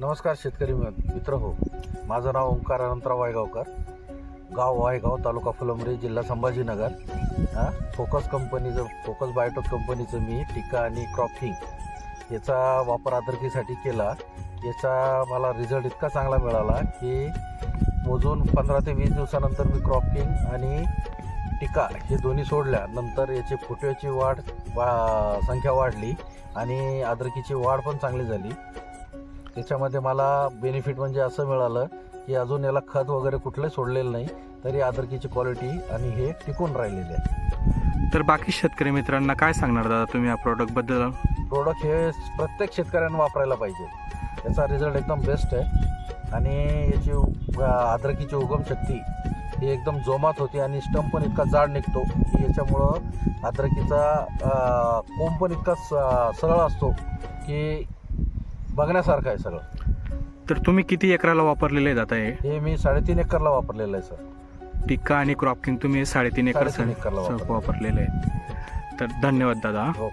नमस्कार शेतकरी मित्र हो. माझं नाव ओंकार अनंतराव वायगावकर, गाव वायगाव, तालुका फुलंब्री, जिल्हा संभाजीनगर. फोकस बायोटेक कंपनीचं मी टिका आणि क्रॉप किंग याचा वापर अद्रकीसाठी केला. याचा मला रिझल्ट इतका चांगला मिळाला की मोजून 15 ते 20 दिवसानंतर मी क्रॉप किंग आणि टिका हे दोन्ही सोडल्यानंतर याची फुटव्याची संख्या वाढली आणि अद्रकीची वाढ पण चांगली झाली. त्याच्यामध्ये मला बेनिफिट म्हणजे असं मिळालं की अजून याला खत वगैरे कुठलंही सोडलेलं नाही, तरी अद्रकीची क्वालिटी आणि हे टिकून राहिलेले आहे. तर बाकी शेतकरी मित्रांना काय सांगणार दादा तुम्ही या प्रोडक्टबद्दल? प्रोडक्ट हे प्रत्येक शेतकऱ्यांना वापरायला पाहिजे. याचा रिझल्ट एकदम बेस्ट आहे आणि याची अद्रकीची उगम शक्ती ही एकदम जोमात होती आणि स्टंप पण इतका जाड निघतो की याच्यामुळं अद्रकीचा कोंब पण इतका सरळ असतो की बघण्यासारखं आहे सगळं. तर तुम्ही किती एकराला वापरलेले जात आहे? हे मी 3.5 एकरला वापरलेलं आहे सर. टिक्का आणि क्रॉप किंग तुम्ही 3.5 एकर 3.5 एकरला वापरलेले आहे. तर धन्यवाद दादा. हो.